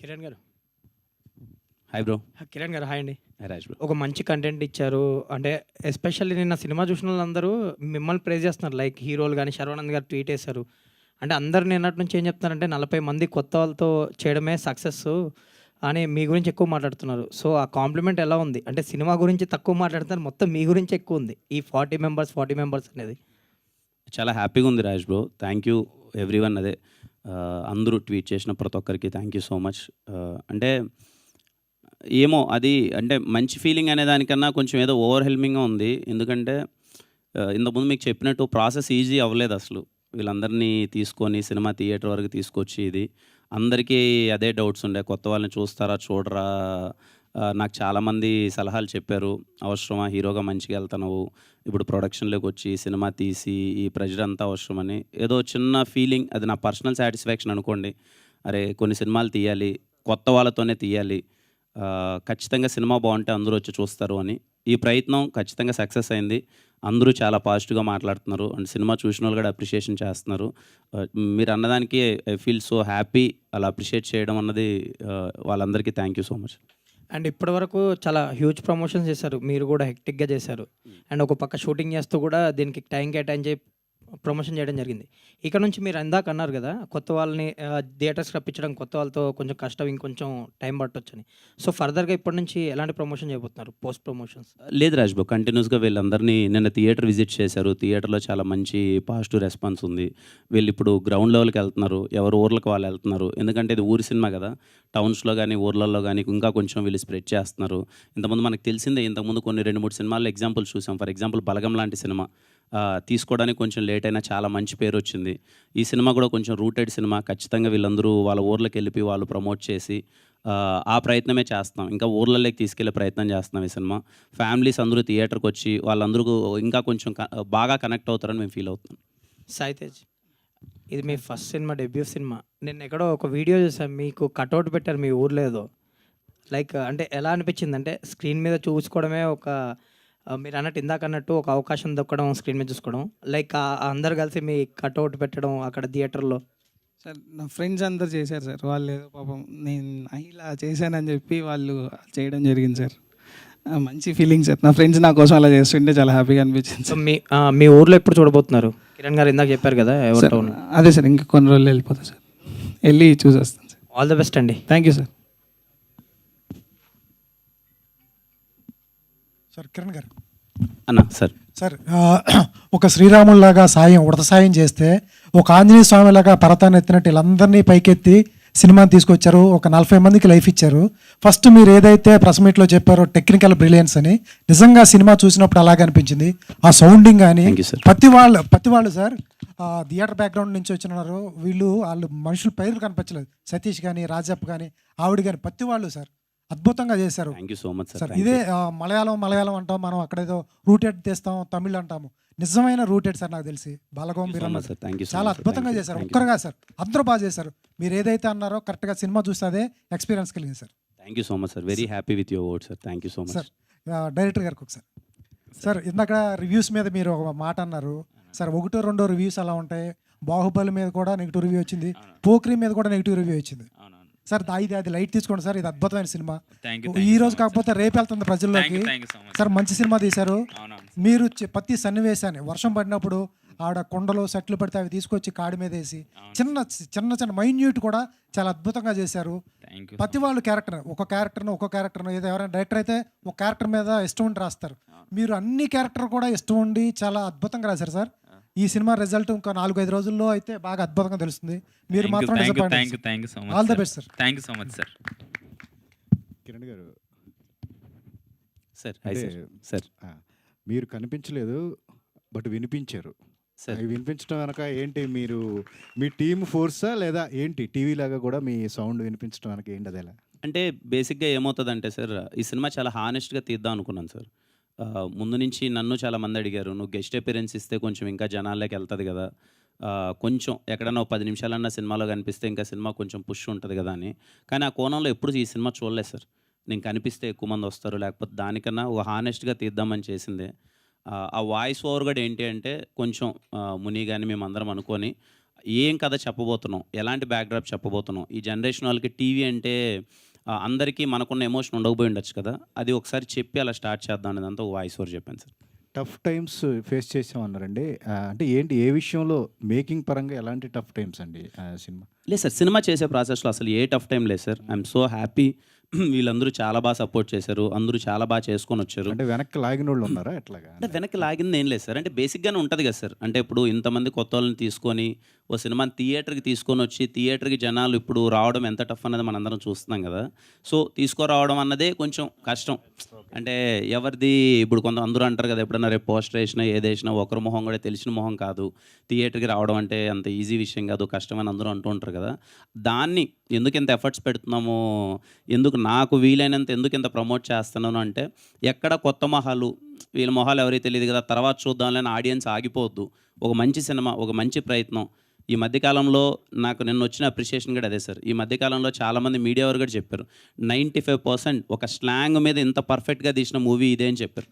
కిరణ్ గారు. Hi bro. Kiran గారు hi అండి. Hi Raj bro. ఒక మంచి కంటెంట్ ఇచ్చారు. అంటే ఎస్పెషల్లీ నిన్న సినిమా చూసిన వాళ్ళందరూ మిమ్మల్ని ప్రైజ్ చేస్తున్నారు. లైక్ హీరోలు గానీ, శర్వానంద్ గారు ట్వీట్ చేశారు. అంటే అందరూ నిన్నటి నుంచి ఏం చెప్తున్నారంటే 40 మంది కొత్త వాళ్ళతో చేయడమే సక్సెస్సు అని మీ గురించి ఎక్కువ మాట్లాడుతున్నారు. సో, ఆ కాంప్లిమెంట్ ఎలా ఉంది? అంటే సినిమా గురించి తక్కువ మాట్లాడుతున్నారు. మొత్తం మీ గురించి ఎక్కువ ఉంది. ఈ 40 మెంబర్స్ అనేది. చాలా హ్యాపీగా ఉంది Raj bro. Thank you everyone. అదే అందరూ ట్వీట్ చేసిన ప్రతి ఒక్కరికి థ్యాంక్ యూ సో మచ్. అంటే ఏమో అది అంటే మంచి ఫీలింగ్ అనే దానికన్నా కొంచెం ఏదో ఓవర్‌వెల్మింగ్‌గా ఉంది. ఎందుకంటే ఇంతకుముందు మీకు చెప్పినట్టు ప్రాసెస్ ఈజీ అవ్వలేదు అసలు. వీళ్ళందరినీ తీసుకొని సినిమా థియేటర్ వరకు తీసుకొచ్చి ఇది అందరికీ అదే డౌట్స్ ఉండే. కొత్త వాళ్ళని చూస్తారా చూడరా? నాకు చాలామంది సలహాలు చెప్పారు. అవసరమా హీరోగా మంచిగా వెళ్తున్నావు, ఇప్పుడు ప్రొడక్షన్లోకి వచ్చి సినిమా తీసి ఈ ప్రెషర్ అంతా అవసరమని ఏదో చిన్న ఫీలింగ్. అది నా పర్సనల్ సాటిస్ఫాక్షన్ అనుకోండి. అరే కొన్ని సినిమాలు తీయాలి, కొత్త వాళ్ళతోనే తీయాలి, ఖచ్చితంగా సినిమా బాగుంటే అందరూ వచ్చి చూస్తారు అని. ఈ ప్రయత్నం ఖచ్చితంగా సక్సెస్ అయింది. అందరూ చాలా పాజిటివ్గా మాట్లాడుతున్నారు అండ్ సినిమా చూసిన వాళ్ళు కూడా అప్రిషియేషన్ చేస్తున్నారు. మీరు అన్నదానికి ఐ ఫీల్ సో హ్యాపీ. అలా అప్రిషియేట్ చేయడం అన్నది వాళ్ళందరికీ thank you so much. And ఇప్పటివరకు చాలా హ్యూజ్ ప్రమోషన్స్ చేశారు. మీరు కూడా హెక్టిక్‌గా చేశారు. అండ్ ఒక పక్క షూటింగ్ చేస్తూ కూడా దీనికి టైం కేటాయించి ప్రమోషన్ చేయడం జరిగింది. ఇక్కడ నుంచి మీరు ఇందాక అన్నారు కదా, కొత్త వాళ్ళని థియేటర్స్‌కి రప్పించడం, కొత్త వాళ్ళతో కొంచెం కష్టం, ఇంకొంచెం టైం పట్టొచ్చని. సో, ఫర్దర్‌గా ఇప్పటి నుంచి ఎలాంటి ప్రమోషన్ చేయబోతున్నారు? Post promotions. లేదు రాజ్ బ్రో, కంటిన్యూస్గా వీళ్ళందరినీ నిన్న థియేటర్ విజిట్ చేశారు. థియేటర్లో చాలా మంచి పాజిటివ్ రెస్పాన్స్ ఉంది. వీళ్ళు ఇప్పుడు గ్రౌండ్ లెవెల్కి వెళ్తున్నారు. ఎవరు ఊర్లకు వాళ్ళు వెళ్తున్నారు. ఎందుకంటే ఇది ఊరి సినిమా కదా, టౌన్స్లో కానీ ఊర్లలో కానీ ఇంకా కొంచెం వీళ్ళు స్ప్రెడ్ చేస్తున్నారు. ఇంతకుముందు మనకు తెలిసిందే, ఇంతకుముందు కొన్ని 2-3 సినిమాల్లో ఎగ్జాంపుల్స్ చూసాం. ఫర్ ఎగ్జాంపుల్ బలగం లాంటి సినిమా తీసుకోవడానికి కొంచెం లేట్ అయినా చాలా మంచి పేరు వచ్చింది. ఈ సినిమా కూడా కొంచెం రూటెడ్ సినిమా. ఖచ్చితంగా వీళ్ళందరూ వాళ్ళ ఊర్లోకి వెళ్ళి వాళ్ళు ప్రమోట్ చేసి ఆ ప్రయత్నమే చేస్తున్నాం. ఇంకా ఊర్లలోకి తీసుకెళ్లే ప్రయత్నం చేస్తున్నాం. ఈ సినిమా ఫ్యామిలీస్ అందరూ థియేటర్కి వచ్చి వాళ్ళందరూ ఇంకా కొంచెం బాగా కనెక్ట్ అవుతారని మేము ఫీల్ అవుతున్నాం. సాయి తేజ్, ఇది మీ ఫస్ట్ సినిమా, డెబ్యూ సినిమా. నేను ఎక్కడో ఒక వీడియో చూసాను, మీకు కటౌట్ పెట్టారు మీ ఊర్లో ఏదో. లైక్ అంటే ఎలా అనిపించింది? అంటే స్క్రీన్ మీద చూసుకోవడమే ఒక మీరు అన్నట్టు ఇందాక అన్నట్టు ఒక అవకాశం దొక్కడం, స్క్రీన్ మీద చూసుకోవడం, లైక్ అందరు కలిసి మీ కటౌట్ పెట్టడం అక్కడ థియేటర్లో. సార్ నా ఫ్రెండ్స్ అందరు చేశారు సార్. వాళ్ళు ఏదో పాపం నేను ఇలా చేశానని చెప్పి వాళ్ళు చేయడం జరిగింది సార్. మంచి ఫీలింగ్ సార్. నా ఫ్రెండ్స్ నా కోసం అలా చేస్తుంటే చాలా హ్యాపీగా అనిపించింది సో సార్. మీ ఊర్లో ఎప్పుడు చూడబోతున్నారు? కిరణ్ గారు ఇందాక చెప్పారు కదా ఎవరితో. అదే సార్, ఇంకా కొన్ని రోజులు వెళ్ళిపోతా సార్, వెళ్ళి చూసేస్తాను సార్. ఆల్ ద బెస్ట్ అండి. Thank you sir. Sir Kiran గారు. అన్న సార్. సార్ ఒక శ్రీరాముల్లాగా సాయం, ఉడత సాయం చేస్తే ఒక ఆంజనేయ స్వామిలాగా పర్వతాన్ని ఎత్తినట్టు వీళ్ళందరినీ పైకెత్తి సినిమాని తీసుకొచ్చారు. ఒక 40 మందికి లైఫ్ ఇచ్చారు. ఫస్ట్ మీరు ఏదైతే ప్రెస్ మీట్లో చెప్పారో టెక్నికల్ బ్రిలియన్స్ అని, నిజంగా సినిమా చూసినప్పుడు అలాగే అనిపించింది. ఆ సౌండింగ్ కానీ ప్రతి వాళ్ళు సార్ థియేటర్ బ్యాక్గ్రౌండ్ నుంచి వచ్చినారు. వాళ్ళు మనుషుల పేర్లు కనిపించలేదు. సతీష్ కానీ, రాజప్ప కానీ, ఆవిడ కానీ ప్రతి వాళ్ళు సార్ అద్భుతంగా చేశారు. Thank you so much sir. ఇదే మలయాళం అంటాం మనం, అక్కడేదో రూటెడ్ తెస్తాం, తమిళ్ అంటాము. నిజమైన రూటెడ్ సార్ నాకు తెలిసి బాలగోం చాలా అద్భుతంగా చేశారు. ఒక్కరుగా సార్ అందరూ బాగా చేశారు. మీరు ఏదైతే అన్నారో కరెక్ట్గా సినిమా చూస్తే అదే ఎక్స్పీరియన్స్ కలిగింది sir. Thank you so much sir. Very happy with your word sir. Thank you so much sir. Director గారికి ఒకసారి సార్, ఇందాక రివ్యూస్ మీద మీరు ఒక మాట అన్నారు సార్. 1-2 రివ్యూస్ అలా ఉంటాయి. బాహుబలి మీద కూడా నెగిటివ్ రివ్యూ వచ్చింది, పోక్రీ మీద కూడా నెగిటివ్ రివ్యూ వచ్చింది సార్. అది లైట్ తీసుకోండి సార్, ఇది అద్భుతమైన సినిమా. ఈ రోజు కాకపోతే రేపు వెళ్తుంది ప్రజల్లోకి సార్. మంచి సినిమా తీశారు మీరు. ప్రతి సన్నివేశాన్ని వర్షం పడినప్పుడు ఆడ కొండలు సెట్లు పడితే అవి తీసుకొచ్చి కాడి మీద వేసి చిన్న మైన్యూట్ కూడా చాలా అద్భుతంగా చేశారు. ప్రతి వాళ్ళు ఒక్కొక్క క్యారెక్టర్ను ఏదో ఎవరైనా డైరెక్టర్ అయితే ఒక క్యారెక్టర్ మీద ఇష్టం ఉండి రాస్తారు. మీరు అన్ని క్యారెక్టర్ కూడా ఇష్టం ఉండి చాలా అద్భుతంగా రాశారు సార్. ఈ సినిమా రిజల్ట్ ఇంకా 4-5 రోజుల్లో అయితే బాగా అద్భుతంగా తెలుస్తుంది. మీరు మాత్రం all the best sir. Thank you so much sir. Kiran గారు సార్. సార్ మీరు కనిపించలేదు, బట్ వినిపించారు సార్. వినిపించడం వెనక ఏంటి? మీరు మీ టీమ్ ఫోర్సా లేదా ఏంటి? టీవీ లాగా కూడా మీ సౌండ్ వినిపించడం వెనక ఏంటి? అది ఎలా అంటే బేసిక్గా ఏమవుతుందంటే సార్, ఈ సినిమా చాలా హానెస్ట్గా తీద్దాం అనుకున్నాను సార్. ముందు నుంచి నన్ను చాలామంది అడిగారు, నువ్వు గెస్ట్ అపిరెన్స్ ఇస్తే కొంచెం ఇంకా జనాల్లోకి వెళ్తుంది కదా, కొంచెం ఎక్కడన్నా 10 నిమిషాలన్నా సినిమాలో కనిపిస్తే ఇంకా సినిమా కొంచెం పుష్ ఉంటుంది కదా అని. కానీ ఆ కోణంలో ఎప్పుడు ఈ సినిమా చూడలేదు సార్. నేను కనిపిస్తే ఎక్కువ మంది వస్తారు, లేకపోతే దానికన్నా ఒక హానెస్ట్గా తీద్దామని చేసిందే. ఆ వాయిస్ ఓవర్ కూడా ఏంటి అంటే కొంచెం ముని కానీ మేమందరం అనుకొని ఏం కథ చెప్పబోతున్నాం, ఎలాంటి బ్యాక్డ్రాప్ చెప్పబోతున్నాం, ఈ జనరేషన్ వాళ్ళకి టీవీ అంటే అందరికీ మనకున్న ఎమోషన్ ఉండకపోయి ఉండొచ్చు కదా, అది ఒకసారి చెప్పి అలా స్టార్ట్ చేద్దాం అనేది అంతా వాయిస్ ఓవర్ చెప్పాను సార్. టఫ్ టైమ్స్ ఫేస్ చేసామన్నారండి. అంటే ఏంటి, ఏ విషయంలో మేకింగ్ పరంగా ఎలాంటి టఫ్ టైమ్స్ అండి సినిమా? లేదు సార్, సినిమా చేసే ప్రాసెస్లో అసలు ఏ టఫ్ టైం లేదు సార్. I'm so happy. వీళ్ళందరూ చాలా బాగా సపోర్ట్ చేశారు, అందరూ చాలా బాగా చేసుకొని వచ్చారు. అంటే వెనక్కి లాగిన వాళ్ళు ఉన్నారా ఎట్లాగా? అంటే వెనక్కి లాగింది ఏం లేదు సార్. అంటే బేసిక్గానే ఉంటుంది కదా సార్. అంటే ఇప్పుడు ఇంతమంది కొత్త వాళ్ళని తీసుకొని ఓ సినిమాని థియేటర్కి తీసుకొని వచ్చి థియేటర్కి జనాలు ఇప్పుడు రావడం ఎంత టఫ్ అనేది మనందరం చూస్తున్నాం కదా. సో తీసుకురావడం అన్నదే కొంచెం కష్టం. అంటే ఎవరిది ఇప్పుడు కొంత అందరూ అంటారు కదా, ఎప్పుడన్నా రేపు పోస్టర్ వేసినా ఏదేసినా ఒకరి మొహం కూడా తెలిసిన మొహం కాదు, థియేటర్కి రావడం అంటే అంత ఈజీ విషయం కాదు, కష్టమని అందరూ అంటూ ఉంటారు కదా. దాన్ని ఎందుకు ఇంత ఎఫర్ట్స్ పెడుతున్నామో, ఎందుకు నాకు వీలైనంత ఎందుకు ఇంత ప్రమోట్ చేస్తున్నాను అంటే, ఎక్కడ కొత్త మొహాలు, వీళ్ళ మొహాలు ఎవరైతే తెలియదు కదా, తర్వాత చూద్దాంలేని ఆడియన్స్ ఆగిపోవద్దు. ఒక మంచి సినిమా, ఒక మంచి ప్రయత్నం. ఈ మధ్యకాలంలో నాకు నిన్న వచ్చిన అప్రిషియేషన్ కూడా అదే సార్. ఈ మధ్యకాలంలో చాలామంది మీడియా వారు కూడా చెప్పారు, 95% ఒక స్లాంగ్ మీద ఇంత పర్ఫెక్ట్గా తీసిన మూవీ ఇదే అని చెప్పారు.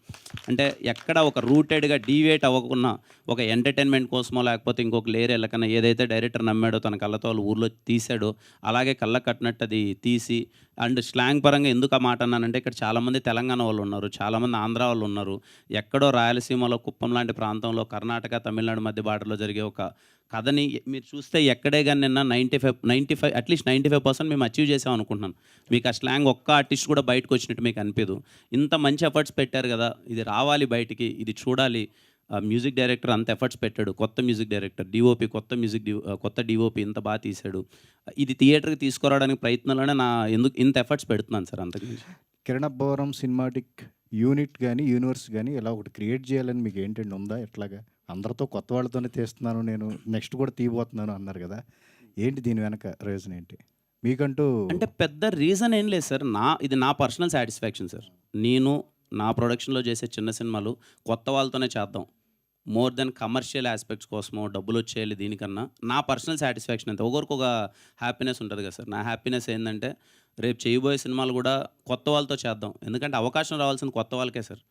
అంటే ఎక్కడ ఒక రూటెడ్గా డీవియేట్ అవ్వకుండా ఒక ఎంటర్టైన్మెంట్ కోసమో లేకపోతే ఇంకొక లేయర్ వెళ్ళకన్నా ఏదైతే డైరెక్టర్ నమ్మాడో తన కళ్ళతో వాళ్ళ ఊర్లో తీసాడో అలాగే కళ్ళ కట్టినట్టు అది తీసి, అండ్ స్లాంగ్ పరంగా ఎందుకు ఆ మాట అన్నానంటే, ఇక్కడ చాలామంది తెలంగాణ వాళ్ళు ఉన్నారు, చాలామంది ఆంధ్ర వాళ్ళు ఉన్నారు, ఎక్కడో రాయలసీమలో కుప్పం లాంటి ప్రాంతంలో కర్ణాటక తమిళనాడు మధ్య బార్డర్లో జరిగే ఒక కథని మీరు చూస్తే ఎక్కడే కానీ నిన్న 95 అట్లీస్ట్ 95% మేము అచీవ్ చేసాం అనుకుంటున్నాను. మీకు ఆ స్లాంగ్ ఒక్క ఆర్టిస్ట్ కూడా బయటకు వచ్చినట్టు మీకు అనిపించదు. ఇంత మంచి ఎఫర్ట్స్ పెట్టారు కదా, ఇది రావాలి బయటికి, ఇది చూడాలి. మ్యూజిక్ డైరెక్టర్ అంత ఎఫర్ట్స్ పెట్టాడు, కొత్త మ్యూజిక్ డైరెక్టర్, డిఓపి కొత్త డిఓపి ఇంత బాగా తీశాడు. ఇది థియేటర్కి తీసుకురావడానికి ప్రయత్నంలోనే ఎందుకు ఇంత ఎఫర్ట్స్ పెడుతున్నాను సార్. అంతకుమించి కిరణ్ అబ్బవరం సినిమాటిక్ యూనిట్ కానీ యూనివర్స్ కానీ ఇలా ఒకటి క్రియేట్ చేయాలని మీకు ఏంటండి ఉందా? ఎట్లాగా అందరితో కొత్త వాళ్ళతోనే తీస్తున్నాను, నేను నెక్స్ట్ కూడా తీయబోతున్నాను అన్నారు కదా, ఏంటి దీని వెనక రీజన్ ఏంటి మీకంటూ? అంటే పెద్ద రీజన్ ఏం లేదు సార్. ఇది నా పర్సనల్ సాటిస్ఫాక్షన్ సార్. నేను నా ప్రొడక్షన్లో చేసే చిన్న సినిమాలు కొత్త వాళ్ళతోనే చేద్దాం, మోర్ దెన్ కమర్షియల్ ఆస్పెక్ట్స్ కోసమో డబ్బులు వచ్చేయాలి దీనికన్నా నా పర్సనల్ సాటిస్ఫాక్షన్ అంతే. ఒకరికి ఒక హ్యాపీనెస్ ఉంటుంది కదా సార్. నా హ్యాపీనెస్ ఏంటంటే రేపు చేయబోయే సినిమాలు కూడా కొత్త వాళ్ళతో చేద్దాం. ఎందుకంటే అవకాశం రావాల్సిన కొత్త వాళ్ళకే సార్.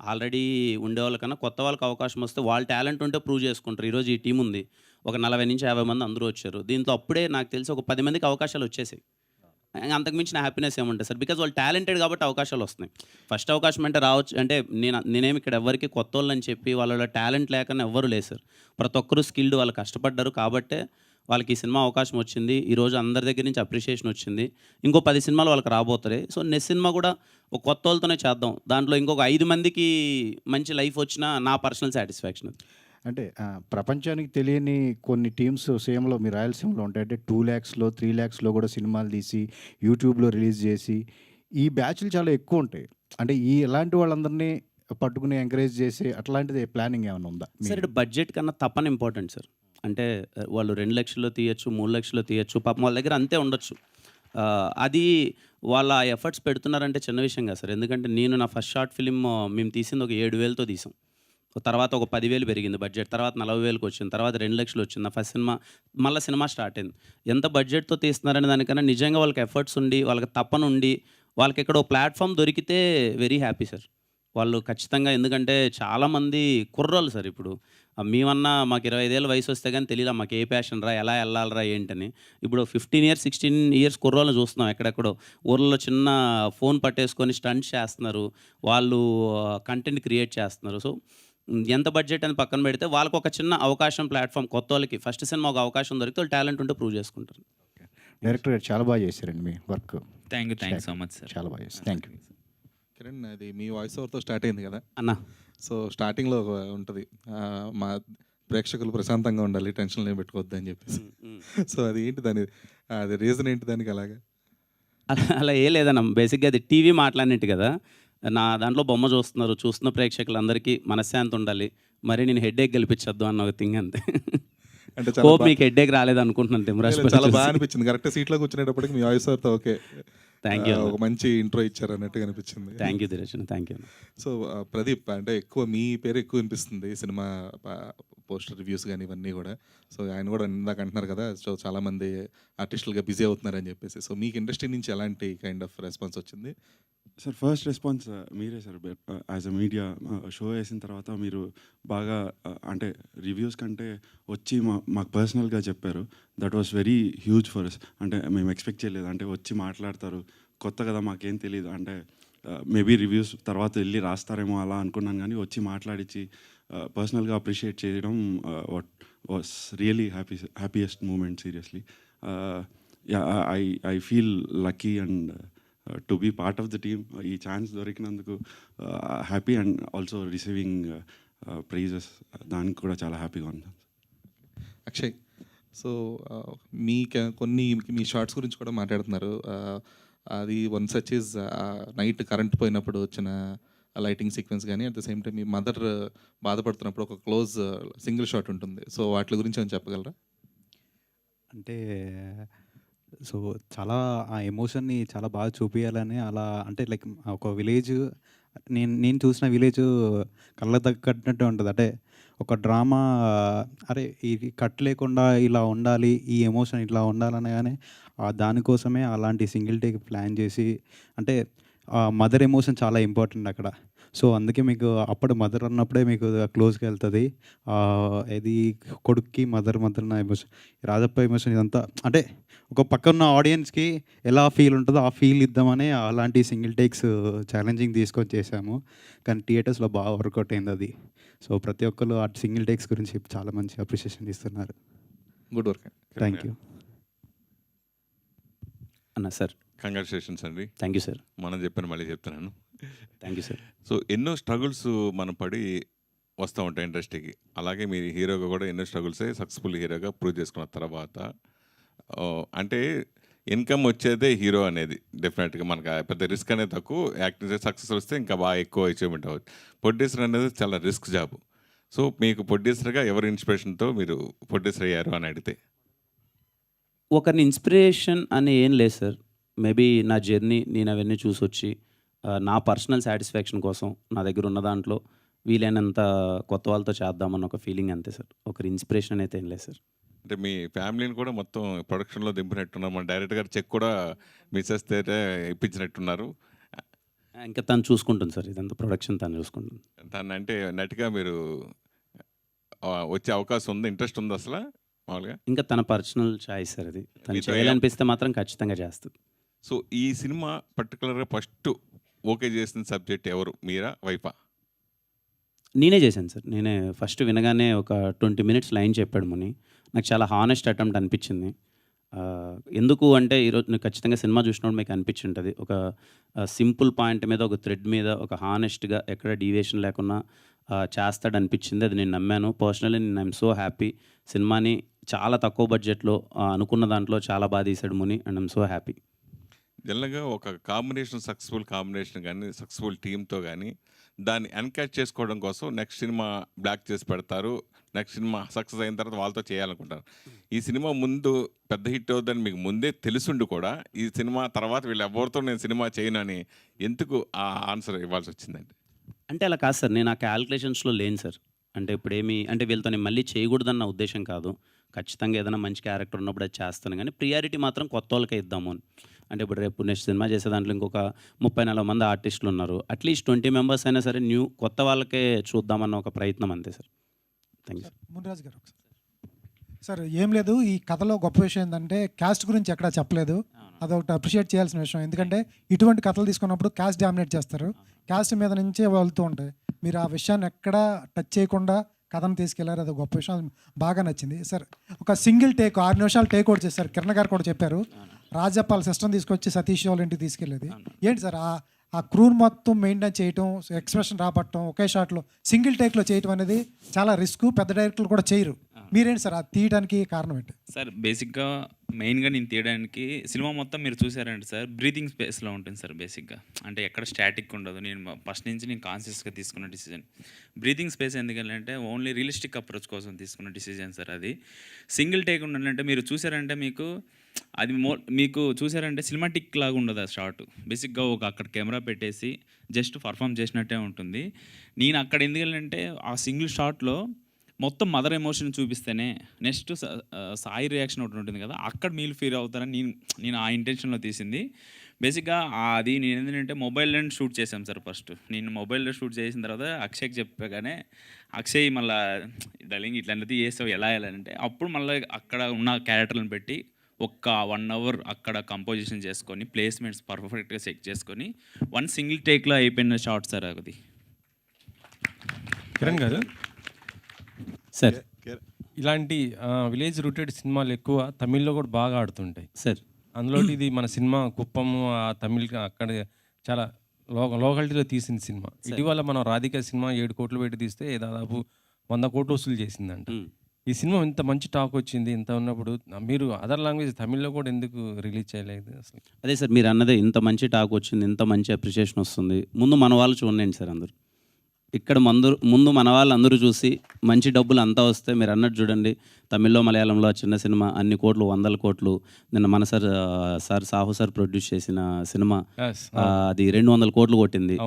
ఆల్రెడీ ఉండేవాళ్ళకన్నా కొత్త వాళ్ళకి అవకాశం వస్తే వాళ్ళ టాలెంట్ ఉంటే ప్రూవ్ చేసుకుంటారు. ఈరోజు ఈ టీం ఉంది, ఒక 40 నుంచి 50 మంది అందరూ వచ్చారు. దీంతో అప్పుడే నాకు తెలిసి ఒక 10 మందికి అవకాశాలు వచ్చేసాయి. అంతకుమించి నా హ్యాపీనెస్ ఏముంటుంది సార్, బికాజ్ వాళ్ళు టాలెంటెడ్ కాబట్టి అవకాశాలు వస్తున్నాయి. ఫస్ట్ అవకాశం అంటే రావచ్చు అంటే నేనేమి ఇక్కడ ఎవరికి కొత్త వాళ్ళని చెప్పి వాళ్ళ టాలెంట్ లేకనే ఎవ్వరు లేదు సార్. ప్రతి ఒక్కరూ స్కిల్డ్, వాళ్ళు కష్టపడ్డారు కాబట్టే వాళ్ళకి ఈ సినిమా అవకాశం వచ్చింది. ఈరోజు అందరి దగ్గర నుంచి అప్రిషియేషన్ వచ్చింది. ఇంకో 10 సినిమాలు వాళ్ళకి రాబోతాయి. సో నెక్స్ట్ సినిమా కూడా ఒక కొత్త వాళ్ళతోనే చేద్దాం, దాంట్లో ఇంకొక 5 మందికి మంచి లైఫ్ వచ్చినా నా పర్సనల్ సాటిస్ఫాక్షన్. అంటే ప్రపంచానికి తెలియని కొన్ని టీమ్స్ సేమ్లో మీ రాయలసీమలో ఉంటాయి. అంటే 2 lakhsలో 3 lakhsలో కూడా సినిమాలు తీసి యూట్యూబ్లో రిలీజ్ చేసి ఈ బ్యాచ్లు చాలా ఎక్కువ ఉంటాయి. అంటే ఇలాంటి వాళ్ళందరినీ పట్టుకుని ఎంకరేజ్ చేసి అట్లాంటిది ప్లానింగ్ ఏమైనా ఉందా సార్? ఇటు బడ్జెట్ కన్నా తప్పని ఇంపార్టెంట్ సార్. అంటే వాళ్ళు 2 లక్షల్లో తీయచ్చు, 3 లక్షల్లో తీయచ్చు, పాపం వాళ్ళ దగ్గర అంతే ఉండొచ్చు. అది వాళ్ళ ఎఫర్ట్స్ పెడుతున్నారంటే చిన్న విషయం కాదు సార్. ఎందుకంటే నేను నా ఫస్ట్ షార్ట్ ఫిలిం మేము తీసింది ఒక 7,000తో తీసాం. తర్వాత ఒక 10,000 పెరిగింది బడ్జెట్, తర్వాత 40,000కి వచ్చింది, తర్వాత 2 లక్షలు వచ్చింది. నా ఫస్ట్ సినిమా మళ్ళీ సినిమా స్టార్ట్ అయింది. ఎంత బడ్జెట్తో తీస్తున్నారనే దానికన్నా నిజంగా వాళ్ళకి ఎఫర్ట్స్ ఉండి, వాళ్ళకి తప్పనుండి, వాళ్ళకి ఇక్కడ ప్లాట్ఫామ్ దొరికితే వెరీ హ్యాపీ సార్. వాళ్ళు ఖచ్చితంగా, ఎందుకంటే చాలామంది కుర్రోళ్ళు సార్. ఇప్పుడు మేమన్నా మాకు 25 ఏళ్ళ వయసు వస్తే కానీ తెలియదు మాకు ఏ ప్యాషన్ రా, ఎలా వెళ్ళాలరా ఏంటని. ఇప్పుడు 15 years 16 years కుర్రోళ్ళని చూస్తున్నాం ఎక్కడెక్కడో ఊర్లలో చిన్న ఫోన్ పట్టేసుకొని స్టంట్స్ చేస్తున్నారు, వాళ్ళు కంటెంట్ క్రియేట్ చేస్తున్నారు. సో ఎంత బడ్జెట్ అని పక్కన పెడితే వాళ్ళకు ఒక చిన్న అవకాశం, ప్లాట్ఫామ్, కొత్త వాళ్ళకి ఫస్ట్ సినిమా ఒక అవకాశం దొరికితే వాళ్ళు టాలెంట్ ఉంటే ప్రూవ్ చేసుకుంటారు. డైరెక్టర్ గారు చాలా బాగా చేశారండి మీ work. Thank you so much sir. చాలా బాగా చేశారు. Thank you. కిరణ్, అది మీ వాయిస్ ఓవర్తో స్టార్ట్ అయింది కదా అన్న. సో స్టార్టింగ్లో ఉంటుంది, మా ప్రేక్షకులు ప్రశాంతంగా ఉండాలి, టెన్షన్లు ఏం పెట్టుకోవద్దు అని చెప్పేసి. సో అది ఏంటి దాని, అది రీజన్ ఏంటి దానికి అలాగా? అలా ఏ లేదన్న, బేసిక్గా అది టీవీ మాట్లాడినట్టు కదా. నా దాంట్లో బొమ్మ చూస్తున్న ప్రేక్షకులందరికీ మనశ్శాంతి ఉండాలి, మరి నేను హెడ్ఏక్ గెలిపించొద్దు అన్న ఒక థింగ్ అంతే. అంటే హోప్ మీకు హెడ్ఏక్ రాలేదు అనుకుంటున్నాను తిమ్మరాజ్. చాలా బాగా అనిపించింది, కరెక్ట్ సీట్లో కూర్చునేటప్పటికి మీ వాయిస్ ఓవర్తో ఓకే, థ్యాంక్ యూ, ఒక మంచి ఇంట్రో ఇచ్చారు అన్నట్టుగా అనిపించింది. Thank you Dinesh, thank you. So Pradeep, అంటే ఎక్కువ మీ పేరు ఎక్కువ వినిపిస్తుంది సినిమా పోస్టర్ రివ్యూస్ కానీ ఇవన్నీ కూడా. సో ఆయన కూడా ఇందాక అంటున్నారు కదా, సో చాలామంది ఆర్టిస్టులుగా బిజీ అవుతున్నారని చెప్పేసి. సో మీకు ఇండస్ట్రీ నుంచి ఎలాంటి కైండ్ ఆఫ్ రెస్పాన్స్ వచ్చింది? సార్ ఫస్ట్ రెస్పాన్స్ మీరే sir as a media show వేసిన తర్వాత మీరు బాగా అంటే రివ్యూస్ కంటే వచ్చి మాకు పర్సనల్గా చెప్పారు. That was very huge for us. అంటే మేము ఎక్స్పెక్ట్ చేయలేదు. అంటే వచ్చి మాట్లాడతారు, కొత్త కదా మాకేం తెలియదు. అంటే మేబీ రివ్యూస్ తర్వాత వెళ్ళి రాస్తారేమో అలా అనుకున్నాను, కానీ వచ్చి మాట్లాడించి పర్సనల్గా అప్రిషియేట్ చేయడం what was really happiest moment seriously. I feel lucky and to be part of the team. ఈ ఛాన్స్ దొరికినందుకు happy and also receiving prizes, దానికి కూడా చాలా హ్యాపీగా ఉంది. అక్షయ్, సో కొన్ని మీ షార్ట్స్ గురించి కూడా మాట్లాడుతున్నారు. అది one such is night current పోయినప్పుడు వచ్చిన లైటింగ్ సీక్వెన్స్ కానీ, అట్ ద సేమ్ టైం మీ మదర్ బాధపడుతున్నప్పుడు ఒక క్లోజ్ సింగిల్ షాట్ ఉంటుంది. సో వాటి గురించి ఏమైనా చెప్పగలరా? అంటే సో చాలా ఆ ఎమోషన్ని చాలా బాగా చూపియాలని అలా, అంటే లైక్ ఒక విలేజ్, నేను చూసిన విలేజ్ కళ్ళ తగ్గట్టు ఉంటుంది. అంటే ఒక డ్రామా, అరే ఇది కట్ లేకుండా ఇలా ఉండాలి, ఈ ఎమోషన్ ఇట్లా ఉండాలనగానే దానికోసమే అలాంటి సింగిల్ టేక్ ప్లాన్ చేసి, అంటే మదర్ ఎమోషన్ చాలా ఇంపార్టెంట్ అక్కడ. సో అందుకే మీకు అప్పుడు మదర్ అన్నప్పుడే మీకు క్లోజ్గా వెళ్తుంది. ఇది కొడుక్కి మదర్ నా ఎమోషన్, రాజప్ప ఎమోషన్, ఇదంతా అంటే ఒక పక్కన ఆడియన్స్కి ఎలా ఫీల్ ఉంటుందో ఆ ఫీల్ ఇద్దామని అలాంటి సింగిల్ టేక్స్ ఛాలెంజింగ్ తీసుకొని చేశాము. కానీ థియేటర్స్లో బాగా వర్కౌట్ అయింది అది. సో ప్రతి ఒక్కరు ఆ సింగిల్ టేక్స్ గురించి చాలా మంచి అప్రిషియేషన్ ఇస్తున్నారు. Good work. థ్యాంక్ యూ అన్న సార్. కంగ్రాచులేషన్స్ అండి. Thank you sir. మనం చెప్పాను, మళ్ళీ చెప్తున్నాను. Thank you sir. సో ఎన్నో స్ట్రగుల్స్ మనం పడి వస్తూ ఉంటాయి ఇండస్ట్రీకి. అలాగే మీరు హీరోగా కూడా ఎన్నో స్ట్రగుల్సే సక్సెస్ఫుల్ హీరోగా ప్రూవ్ చేసుకున్న తర్వాత అంటే ఇన్కమ్ వచ్చేదే హీరో అనేది డెఫినెట్గా మనకు పెద్ద రిస్క్ అనేది తక్కువ. యాక్టింగ్ సక్సెస్ వస్తే ఇంకా బాగా ఎక్కువ అచీవ్మెంట్ అవ్వచ్చు. ప్రొడ్యూసర్ అనేది చాలా రిస్క్ జాబ్. సో మీకు ప్రొడ్యూసర్గా ఎవరి ఇన్స్పిరేషన్తో మీరు ప్రొడ్యూసర్ అయ్యారు అని అడిగితే? ఒకరిని ఇన్స్పిరేషన్ అని ఏం లేదు సార్. మేబీ నా జర్నీ నేను అవన్నీ చూసి వచ్చి నా పర్సనల్ సాటిస్ఫాక్షన్ కోసం నా దగ్గర ఉన్న దాంట్లో వీలైనంత కొత్త వాళ్ళతో చేద్దామన్న ఒక ఫీలింగ్ అంతే సార్. ఒకరి ఇన్స్పిరేషన్ అయితే ఏం లేదు సార్. అంటే మీ ఫ్యామిలీని కూడా మొత్తం ప్రొడక్షన్లో దింపినట్టున్నారు. మన డైరెక్టర్ గారు చెక్ కూడా మిస్సెస్ తేటే ఇప్పించినట్టున్నారు. ఇంకా తను చూసుకుంటుంది సార్, ఇదంతా ప్రొడక్షన్ తను చూసుకుంటుంది. తను అంటే నటిగా మీరు వచ్చే అవకాశం ఉంది, ఇంట్రెస్ట్ ఉంది అసలు మామూలుగా? ఇంకా తన పర్సనల్ చాయిస్ సార్ అది. తను మీతో చేయాలనిపిస్తే మాత్రం ఖచ్చితంగా చేస్తుంది. సో ఈ సినిమా పర్టికులర్గా ఫస్ట్ ఓకే చేసిన సబ్జెక్ట్ ఎవరు, మీరా వైఫా? నేనే చేశాను సార్. నేనే ఫస్ట్ వినగానే ఒక 20 minutes లైన్ చెప్పాడు ముని. నాకు చాలా హానెస్ట్ అటెంప్ట్ అనిపించింది. ఎందుకు అంటే ఈరోజు నాకు ఖచ్చితంగా సినిమా చూసినప్పుడు మీకు అనిపించి ఉంటుంది. ఒక సింపుల్ పాయింట్ మీద, ఒక థ్రెడ్ మీద, ఒక హానెస్ట్గా ఎక్కడ డీవియేషన్ లేకుండా చేస్తాడు అనిపించింది. అది నేను నమ్మాను. పర్సనల్లీ నేను ఐఎమ్ సో హ్యాపీ. సినిమాని చాలా తక్కువ బడ్జెట్లో అనుకున్న దాంట్లో చాలా బాగా తీశాడు ముని, అండ్ ఐఎమ్ సో హ్యాపీ. జనరల్గా ఒక కాంబినేషన్, సక్సెస్ఫుల్ కాంబినేషన్ కానీ, సక్సెస్ఫుల్ టీంతో కానీ దాన్ని ఎన్కరేజ్ చేసుకోవడం కోసం నెక్స్ట్ సినిమా బ్లాక్ చేసి పెడతారు. నెక్స్ట్ సినిమా సక్సెస్ అయిన తర్వాత వాళ్ళతో చేయాలనుకుంటారు. ఈ సినిమా ముందు పెద్ద హిట్ అవుతుందని మీకు ముందే తెలుసుండి కూడా ఈ సినిమా తర్వాత వీళ్ళు ఎవరితో నేను సినిమా చేయను అని ఎందుకు ఆ ఆన్సర్ ఇవ్వాల్సి వచ్చిందండి? అంటే అలా కాదు సార్, నేను ఆ క్యాల్కులేషన్స్లో లేను సార్. అంటే ఇప్పుడేమి అంటే వీళ్ళతో నేను మళ్ళీ చేయకూడదన్న ఉద్దేశం కాదు. ఖచ్చితంగా ఏదైనా మంచి క్యారెక్టర్ ఉన్నప్పుడు అది చేస్తాను, కానీ ప్రియారిటీ మాత్రం కొత్త వాళ్ళకే ఇద్దాము అని. అంటే ఇప్పుడు రేపు నెక్స్ట్ సినిమా చేసే దాంట్లో ఇంకొక 30-40 మంది ఆర్టిస్టులు ఉన్నారు. అట్లీస్ట్ 20 members అయినా సరే కొత్త వాళ్ళకే చూద్దామన్న ఒక ప్రయత్నం అంతే సార్. Thank you. మునిరాజు గారు ఒకసారి. సార్ ఏం లేదు, ఈ కథలో గొప్ప విషయం ఏంటంటే క్యాస్ట్ గురించి ఎక్కడా చెప్పలేదు. అదొకటి అప్రిషియేట్ చేయాల్సిన విషయం. ఎందుకంటే ఇటువంటి కథలు తీసుకున్నప్పుడు క్యాస్ట్ డామినేట్ చేస్తారు, క్యాస్ట్ మీద నుంచే వెళ్తూ ఉంటాయి. మీరు ఆ విషయాన్ని ఎక్కడా టచ్ చేయకుండా కథను తీసుకెళ్లారు, అది గొప్ప విషయం, బాగా నచ్చింది. సార్ ఒక సింగిల్ టేక్ 6 నిమిషాలు టేక్ అవుట్ చేశారు. కిరణ్ గారు కూడా చెప్పారు, రాజప్పాల సిస్టమ్ తీసుకొచ్చి సతీష్ వాళ్ళ ఇంటికి తీసుకెళ్ళేది. ఏంటి సార్ ఆ క్రూన్ మొత్తం మెయింటైన్ చేయటం, ఎక్స్ప్రెషన్ రాబట్టడం, ఒకే షాట్లో సింగిల్ టేక్లో చేయటం అనేది చాలా రిస్క్. పెద్ద డైరెక్టర్లు కూడా చేయరు. మీరేంటి సార్ అది తీయడానికి కారణం ఏంటి? సార్ బేసిక్గా మెయిన్గా నేను తీయడానికి సినిమా మొత్తం మీరు చూసారంటే సార్ బ్రీతింగ్ స్పేస్లో ఉంటుంది సార్. బేసిక్గా అంటే ఎక్కడ స్టాటిక్ ఉండదు. నేను ఫస్ట్ నుంచి నేను కాన్షియస్గా తీసుకున్న డిసిజన్ బ్రీతింగ్ స్పేస్. ఎందుకంటే ఓన్లీ రియలిస్టిక్ అప్రోచ్ కోసం తీసుకున్న డిసిజన్ సార్ అది. సింగిల్ టేక్ ఉండాలంటే మీరు చూసారంటే అది మీకు చూసారంటే సినిమాటిక్ లాగా ఉండదు ఆ షార్ట్. బేసిక్గా అక్కడ కెమెరా పెట్టేసి జస్ట్ పర్ఫామ్ చేసినట్టే ఉంటుంది. నేను అక్కడ ఎందుకంటే ఆ సింగిల్ షాట్లో మొత్తం మదర్ ఎమోషన్ చూపిస్తేనే నెక్స్ట్ సాయి రియాక్షన్ ఒకటి ఉంటుంది కదా, అక్కడ మీరు ఫీల్ అవుతారని నేను ఆ ఇంటెన్షన్లో తీసింది. బేసిక్గా అది నేను ఏంటంటే మొబైల్లో షూట్ చేశాం సార్. ఫస్ట్ నేను మొబైల్లో షూట్ చేసిన తర్వాత అక్షయ్కి చెప్పగానే అక్షయ్ మళ్ళీ డలింగ్ ఇట్లాంటిది చేసావు ఎలా అంటే, అప్పుడు మళ్ళీ అక్కడ ఉన్న క్యారెక్టర్లను పెట్టి ఒక్క 1 hour అక్కడ కంపోజిషన్ చేసుకొని ప్లేస్మెంట్స్ పర్ఫెక్ట్గా సెట్ చేసుకొని సింగిల్ టేక్లో అయిపోయిన షార్ట్ సార్ అది. కిరణ్ గారు, సార్ ఇలాంటి విలేజ్ రూటెడ్ సినిమాలు ఎక్కువ తమిళ్లో కూడా బాగా ఆడుతుంటాయి సార్. అందులో ఇది మన సినిమా కుప్పము ఆ తమిళ్ అక్కడ చాలా లోకాలిటీలో తీసిన సినిమా. ఇటీవల మనం రాధిక సినిమా 7 కోట్లు పెట్టి తీస్తే దాదాపు 100 కోట్లు వసూలు చేసిందంట. ఈ సినిమా ఇంత మంచి టాక్ వచ్చింది, ఇంత ఉన్నప్పుడు మీరు అదర్ లాంగ్వేజ్ తమిళ్లో కూడా ఎందుకు రిలీజ్ చేయలేదు అసలు? అదే సార్ మీరు అన్నదే, ఇంత మంచి టాక్ వచ్చింది, ఇంత మంచి అప్రిషియేషన్ వస్తుంది, ముందు మన వాళ్ళు చూడండి సార్. అందరూ ఇక్కడ ముందు మన వాళ్ళు అందరూ చూసి మంచి డబ్బులు అంతా వస్తే మీరు అన్నట్టు చూడండి, తమిళ్లో మలయాళంలో ఆ చిన్న సినిమా అన్ని కోట్లు 100 కోట్లు. నిన్న మన సార్ సాహు సార్ ప్రొడ్యూస్ చేసిన సినిమా అది 200 కోట్లు కొట్టింది.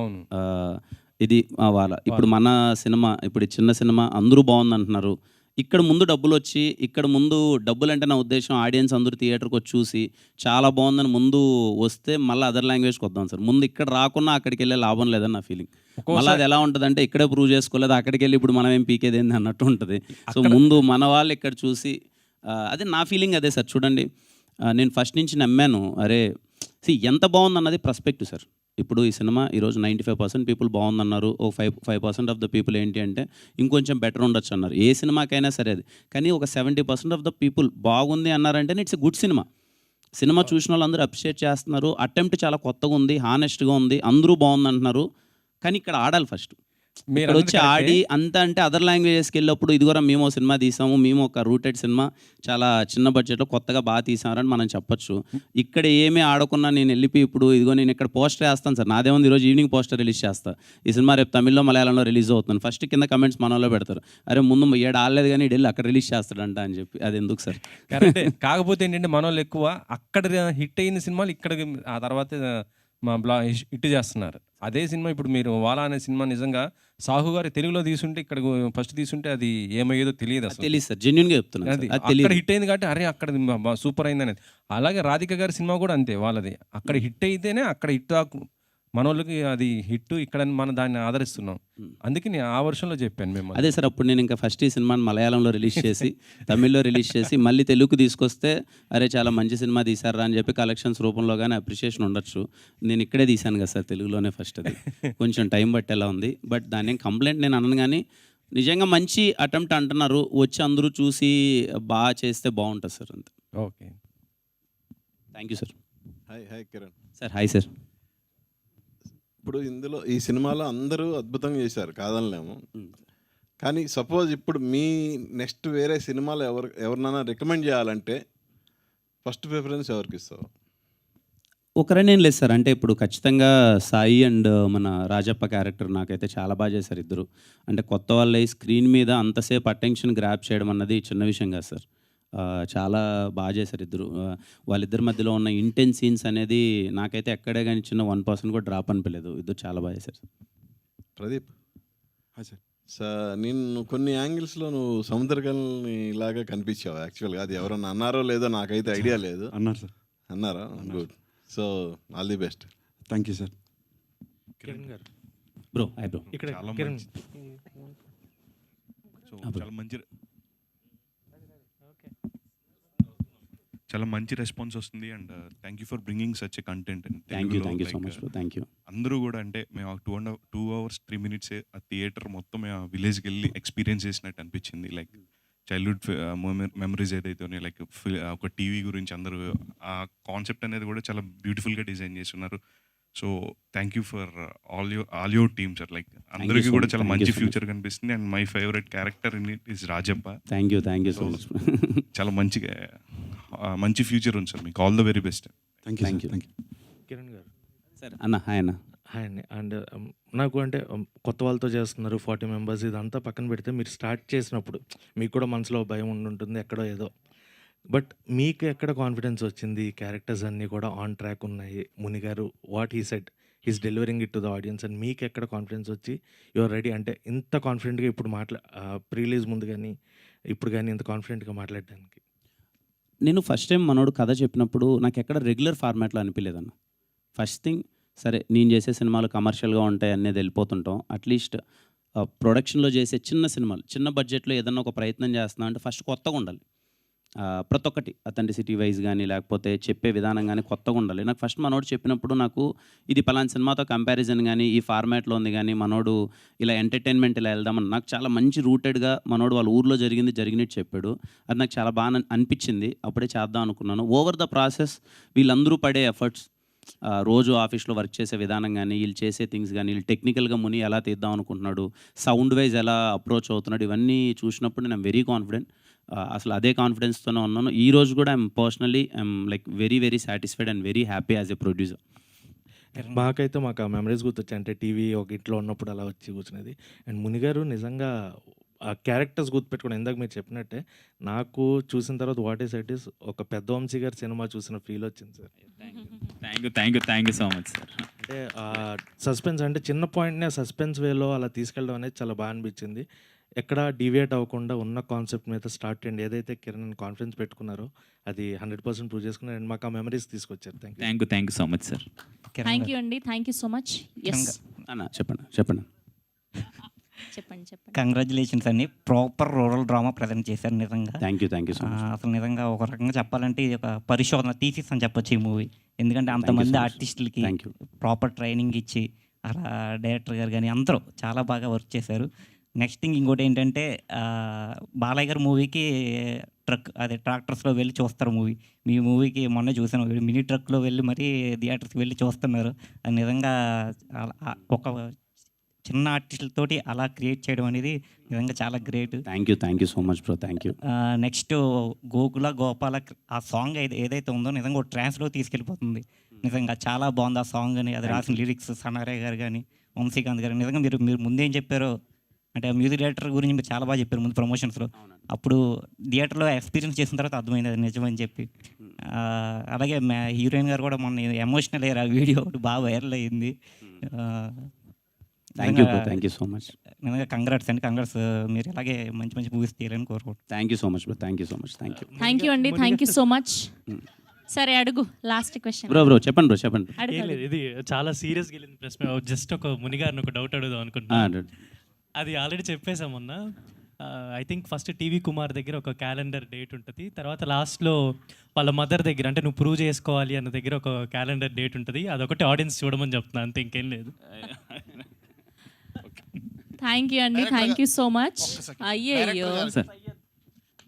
ఇది వాళ్ళ ఇప్పుడు మన సినిమా, ఇప్పుడు చిన్న సినిమా అందరూ బాగుంది అంటున్నారు. ఇక్కడ ముందు డబ్బులు వచ్చి, ఇక్కడ ముందు డబ్బులు అంటే నా ఉద్దేశం ఆడియన్స్ అందరూ థియేటర్కి వచ్చి చూసి చాలా బాగుందని ముందు వస్తే మళ్ళీ అదర్ లాంగ్వేజ్కి వద్దాం సార్. ముందు ఇక్కడ రాకున్నా అక్కడికి వెళ్ళే లాభం లేదని నా ఫీలింగ్. మళ్ళీ అది ఎలా ఉంటుంది అంటే ఇక్కడే ప్రూవ్ చేసుకోలేదు, అక్కడికి వెళ్ళి ఇప్పుడు మనం ఏం పీకేది ఏంది అన్నట్టు ఉంటుంది. సో ముందు మన వాళ్ళు ఇక్కడ చూసి, అదే నా ఫీలింగ్ అదే సార్. చూడండి నేను ఫస్ట్ నుంచి నమ్మాను, అరే ఎంత బాగుంది అన్నది పర్స్పెక్టివ్ సార్. ఇప్పుడు ఈ సినిమా ఈరోజు 95% పీపుల్ బాగుందన్నారు, ఓ 5% ఆఫ్ ద పీపుల్ ఏంటి అంటే ఇంకొంచెం బెటర్ ఉండొచ్చు అన్నారు. ఏ సినిమాకైనా సరే అది. కానీ ఒక 70% ఆఫ్ ద పీపుల్ బాగుంది అన్నారంటే it's a good cinema. Cinema చూసిన వాళ్ళు అందరూ అప్రిషియేట్ చేస్తున్నారు, అటెంప్ట్ చాలా కొత్తగా ఉంది, హానెస్ట్గా ఉంది, అందరూ బాగుంది అంటున్నారు. కానీ ఇక్కడ ఆడాలి ఫస్ట్. ఇక్కడ వచ్చి ఆడి అంత అంటే అదర్ లాంగ్వేజెస్కి వెళ్ళినప్పుడు ఇదిగోరా మేము సినిమా తీసాము, మేము ఒక రూటెడ్ సినిమా చాలా చిన్న బడ్జెట్లో కొత్తగా బాగా తీసామని మనం చెప్పొచ్చు. ఇక్కడ ఏమీ ఆడకున్నా నేను వెళ్ళిపోయి ఇప్పుడు ఇదిగో నేను ఇక్కడ పోస్టర్ వేస్తాను సార్, నాదేముంది ఈరోజు ఈవినింగ్ పోస్టర్ రిలీజ్ చేస్తాను, ఈ సినిమా రేపు తమిళ్లో మలయాళంలో రిలీజ్ అవుతుంది. ఫస్ట్ కింద కమెంట్స్ మనలో పెడతారు, అరే ముందు 7 ఆడలేదు కానీ వెళ్ళి అక్కడ రిలీజ్ చేస్తాడంట అని చెప్పి. అది ఎందుకు సార్? కరెక్టే. కాకపోతే ఏంటంటే మన వాళ్ళు ఎక్కువ అక్కడ హిట్ అయిన సినిమాలు ఇక్కడ ఆ తర్వాత హిట్ చేస్తున్నారు. అదే సినిమా ఇప్పుడు మీరు వాలా అనే సినిమా నిజంగా సాహు గారు తెలుగులో తీసుంటే, ఇక్కడ ఫస్ట్ తీసుంటే అది ఏమయ్యేదో తెలియదు అసలు. తెలియదు సార్, జెన్యున్గా చెప్తున్నాను. అది అక్కడ హిట్ అయింది కాబట్టి అరే అక్కడ సూపర్ అయింది అనేది. అలాగే రాధిక గారి సినిమా కూడా అంతే, వాళ్ళది అక్కడ హిట్ అయితేనే అక్కడ హిట్ మన వాళ్ళకి అది హిట్, ఇక్కడ మనం దాన్ని ఆదరిస్తున్నాం. అందుకే నేను ఆ వర్షంలో చెప్పాను మేము. అదే సార్, అప్పుడు నేను ఇంకా ఫస్ట్ ఈ సినిమాని మలయాళంలో రిలీజ్ చేసి తమిళ్లో రిలీజ్ చేసి మళ్ళీ తెలుగుకు తీసుకొస్తే అరే చాలా మంచి సినిమా తీశారా అని చెప్పి కలెక్షన్స్ రూపంలో కానీ అప్రిషియేషన్ ఉండొచ్చు. నేను ఇక్కడే తీశాను కదా సార్, తెలుగులోనే ఫస్ట్. అది కొంచెం టైం బట్టేలా ఉంది, బట్ దాని కంప్లైంట్ నేను అనను. కానీ నిజంగా మంచి అటెంప్ట్ అంటున్నారు, వచ్చి అందరూ చూసి బాగా చేస్తే బాగుంటుంది సార్. అంతే. Okay, thank you sir. Hi Kiran sir. Hi sir. ఇప్పుడు ఇందులో ఈ సినిమాలో అందరూ అద్భుతంగా చేశారు, కాదనలేము. కానీ సపోజ్ ఇప్పుడు మీ నెక్స్ట్ వేరే సినిమాలు ఎవరినైనా రికమెండ్ చేయాలంటే ఫస్ట్ ప్రిఫరెన్స్ ఎవరికి ఇస్తావు? ఒకరనే లేదు సార్. అంటే ఇప్పుడు ఖచ్చితంగా సాయి అండ్ మన రాజప్ప క్యారెక్టర్ నాకైతే చాలా బాగా చేశారు ఇద్దరు. అంటే కొత్త వాళ్ళ స్క్రీన్ మీద అంతసేపు అటెన్షన్ గ్రాప్ చేయడం అన్నది చిన్న విషయం కాదు సార్. చాలా బాగా చేశారు ఇద్దరు. వాళ్ళిద్దరి మధ్యలో ఉన్న ఇంటెన్స్ సీన్స్ అనేది నాకైతే ఎక్కడే కానీ చిన్న 1% కూడా డ్రాప్ అనిపించలేదు. ఇద్దరు చాలా బాగా చేశారు. ప్రదీప్ నేను కొన్ని యాంగిల్స్లో నువ్వు సముద్రకల్ని ఇలాగా కనిపించావు యాక్చువల్గా. అది ఎవరన్నా అన్నారో లేదో నాకైతే ఐడియా లేదు. అన్నారు సార్. అన్నారా? Good. So all the best. Thank you sir. Kiran గారు బ్రో. Hi bro. ఇక్కడ చాలా మంచి రెస్పాన్స్ వస్తుంది. And thank you for bringing such a content. Thank you so much bro. Thank you. అందరూ కూడా అంటే మేము 2 hours 3 minutes ఆ థియేటర్ మొత్తం మేము ఆ విలేజ్కి వెళ్ళి ఎక్స్పీరియన్స్ చేసినట్టు అనిపించింది. లైక్ చైల్డ్హుడ్ మెమరీస్ ఏదైతే లైక్ ఒక టీవీ గురించి అందరూ ఆ కాన్సెప్ట్ అనేది కూడా చాలా బ్యూటిఫుల్గా డిజైన్ చేస్తున్నారు. So thank you for all your team sir. Like అందరికీ కూడా చాలా మంచి ఫ్యూచర్ కనిపిస్తుంది. And my favourite character in it is Rajappa. Thank you so much. చాలా మంచి ఫ్యూచర్ ఉంది సార్. మీకు all the very best. Thank you. Kiran గారు సార్. అన్న హాయ్ అన్న. హాయ్ అండి. అండ్ నాకు అంటే కొత్త వాళ్ళతో చేస్తున్నారు 40 members, ఇదంతా పక్కన పెడితే మీరు స్టార్ట్ చేసినప్పుడు మీకు కూడా మనసులో భయం ఉండుంటుంది ఎక్కడో ఏదో. బట్ మీకు ఎక్కడ కాన్ఫిడెన్స్ వచ్చింది? క్యారెక్టర్స్ అన్నీ కూడా ఆన్ ట్రాక్ ఉన్నాయి. ముని గారు what he said, he's delivering it to the audience and మీకు ఎక్కడ కాన్ఫిడెన్స్ వచ్చి యువర్ రెడీ అంటే ఇంత కాన్ఫిడెంట్గా ఇప్పుడు ప్రీ రిలీజ్ ముందు కానీ ఇప్పుడు కానీ ఇంత కాన్ఫిడెంట్గా మాట్లాడడానికి? నేను ఫస్ట్ టైం మనోడు కథ చెప్పినప్పుడు నాకు ఎక్కడ రెగ్యులర్ ఫార్మాట్లో అనిపించలేదన్న. ఫస్ట్ థింగ్ సరే నేను చేసే సినిమాలు కమర్షియల్గా ఉంటాయి అనేది వెళ్ళిపోతుంటాం. అట్లీస్ట్ ప్రొడక్షన్లో చేసే చిన్న సినిమాలు చిన్న బడ్జెట్లో ఏదన్నా ఒక ప్రయత్నం చేస్తున్నా అంటే ఫస్ట్ కొత్తగా ఉండాలి. ప్రతి ఒక్కటి అథెంటిసిటీ వైజ్ కానీ లేకపోతే చెప్పే విధానం కానీ కొత్తగా ఉండాలి. నాకు ఫస్ట్ మనోడు చెప్పినప్పుడు నాకు ఇది పలానా సినిమాతో కంపారిజన్ కానీ ఈ ఫార్మాట్లో ఉంది కానీ మనోడు ఇలా ఎంటర్టైన్మెంట్ ఇలా వెళ్దామని నాకు చాలా మంచి రూటెడ్గా మనోడు వాళ్ళ ఊర్లో జరిగినట్టు చెప్పాడు. అది నాకు చాలా బాగా అనిపించింది. అప్పుడే చేద్దాం అనుకున్నాను. ఓవర్ ద ప్రాసెస్ వీళ్ళందరూ పడే ఎఫర్ట్స్, రోజు ఆఫీస్లో వర్క్ చేసే విధానం కానీ వీళ్ళు చేసే థింగ్స్ కానీ వీళ్ళు టెక్నికల్గా ముని ఎలా తీద్దాం అనుకుంటున్నాడు, సౌండ్ వైజ్ ఎలా అప్రోచ్ అవుతున్నాడు, ఇవన్నీ చూసినప్పుడు నేను వెరీ కాన్ఫిడెంట్. అసలు అదే కాన్ఫిడెన్స్తోనే ఉన్నాను. ఈ రోజు కూడా I'm like very very satisfied and very happy as a producer. మాకైతే మాకు ఆ మెమరీస్ గుర్తొచ్చాయి. అంటే టీవీ ఒక ఇంట్లో ఉన్నప్పుడు అలా వచ్చి కూర్చునేది. అండ్ మునిగారు నిజంగా ఆ క్యారెక్టర్స్ గుర్తుపెట్టుకుని ఇందాక మీరు చెప్పినట్టే నాకు చూసిన తర్వాత వాట్ ఈస్ ఇట్ ఈస్ ఒక పెద్ద వంశీ గారి సినిమా చూసిన ఫీల్ వచ్చింది sir. Thank you so much sir. అంటే సస్పెన్స్ అంటే చిన్న పాయింట్నే సస్పెన్స్ వేలో అలా తీసుకెళ్ళడం అనేది చాలా బాగా అనిపించింది. ఎక్కడ డీవియేట్ అవ్వకుండా ఉన్న కాన్సెప్ట్ మీద స్టార్ట్ చేయండి. ఏదైతే కిరణ్ కాన్ఫిడెన్స్ పెట్టుకున్నారో అది 100% ప్రూవ్ చేసుకున్నారు. అండ్ మాకు ఆ మెమరీస్ తీసుకొచ్చారు. Thank you so much sir. Thank you అండి. Thank you so much. అన్న చెప్పండి. కంగ్రాచులేషన్స్ అండి. ప్రాపర్ రూరల్ డ్రామా ప్రజెంట్ చేశారు నిజంగా. Thank you so much. అసలు నిజంగా ఒక రకంగా చెప్పాలంటే ఇది ఒక పరిశోధన థీసిస్ అని చెప్పొచ్చు ఈ మూవీ. ఎందుకంటే అంతమంది ఆర్టిస్టులకి ప్రాపర్ ట్రైనింగ్ ఇచ్చి అలా డైరెక్టర్ గారు కానీ అందరూ చాలా బాగా వర్క్ చేశారు. నెక్స్ట్ థింగ్ ఇంకోటి ఏంటంటే బాలయ్య గారు మూవీకి ట్రాక్టర్స్లో వెళ్ళి చూస్తారు మూవీ. మీ మూవీకి మొన్న చూసాను, మినీ ట్రక్లో వెళ్ళి మరీ థియేటర్స్కి వెళ్ళి చూస్తున్నారు. అది నిజంగా ఒక చిన్న ఆర్టిస్టులతోటి అలా క్రియేట్ చేయడం అనేది నిజంగా చాలా great. Thank you so much bro. Thank you. Next Gokula Gopala ఆ సాంగ్ ఏదైతే ఉందో నిజంగా ఒక ట్రాన్స్లో తీసుకెళ్ళిపోతుంది. నిజంగా చాలా బాగుంది ఆ సాంగ్ అని, అది రాసిన లిరిక్స్ సనారే గారు కానీ వంశీకాంత్ గారు. నిజంగా మీరు ముందేం చెప్పారో అంటే మ్యూజిక్ డైరెక్టర్ గురించి మీరు చాలా బాగా చెప్పారు ముందు ప్రమోషన్స్లో. అప్పుడు థియేటర్లో ఎక్స్పీరియన్స్ చేసిన తర్వాత అర్థమైంది అది నిజమని చెప్పి. అలాగే హీరోయిన్ గారు కూడా మొన్న ఎమోషనల్ అయ్యారు. ఆ వీడియో ఒకటి బాగా వైరల్ అయ్యింది. Thank you so much. నిజంగా కంగ్రాట్స్ అండి. కంగ్రాట్స్. మీరు ఇలాగే మంచి మంచి మూవీస్ తీయాలని కోరుకుంటున్నాను. Thank you so much bro. Thank you thank you అండి. Thank you so much. సరే అడుగు లాస్ట్ క్వశ్చన్. బ్రో చెప్పండి. ఇది చాలా సీరియస్గా వెళ్ళింది ప్రశ్న. జస్ట్ ఒక మునిగారిని ఒక డౌట్ అడుగుదాం అనుకుంటున్నాను. అది ఆల్రెడీ చెప్పేసాం మొన్న. I think first TV Kumar దగ్గర ఒక క్యాలెండర్ డేట్ ఉంటుంది. తర్వాత లాస్ట్లో వాళ్ళ మదర్ దగ్గర అంటే నువ్వు ప్రూవ్ చేసుకోవాలి అన్న దగ్గర ఒక క్యాలెండర్ డేట్ ఉంటుంది. అదొకటి ఆడియన్స్ చూడమని చెప్తున్నాను, అంతే, ఇంకేం లేదు. థ్యాంక్ యూ అండి. Thank you so much. అయ్యో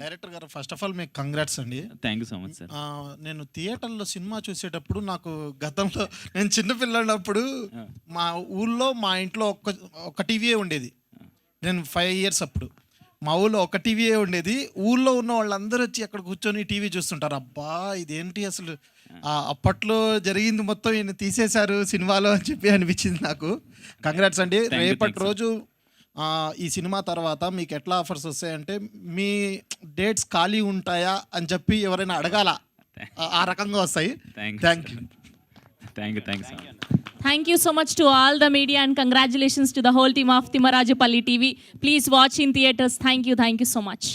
డైరెక్టర్ గారు ఫస్ట్ ఆఫ్ ఆల్ మీకు కంగ్రాట్స్ అండి. Thank you so much sir. నేను థియేటర్లో సినిమా చూసేటప్పుడు నాకు గతంలో నేను చిన్నపిల్లన్నప్పుడు మా ఊళ్ళో మా ఇంట్లో ఒక టీవీయే ఉండేది. నేను 5 years అప్పుడు మా ఊళ్ళో ఒక టీవీయే ఉండేది. ఊళ్ళో ఉన్న వాళ్ళందరూ వచ్చి అక్కడ కూర్చొని టీవీ చూస్తుంటారు. అబ్బా ఇదేంటి అసలు అప్పట్లో జరిగింది మొత్తం ఈయన తీసేశారు సినిమాలో అని చెప్పి అనిపించింది నాకు. కంగ్రాట్స్ అండి. రేపటి రోజు ఈ సినిమా తర్వాత మీకు ఎట్లా ఆఫర్స్ వస్తాయంటే మీ డేట్స్ ఖాళీ ఉంటాయా అని చెప్పి ఎవరైనా అడగాల, ఆ రకంగా వస్తాయి. Thank you. Thank you so much to all the media and congratulations to the whole team of Timarajupalli TV. Please watch in theaters. Thank you so much.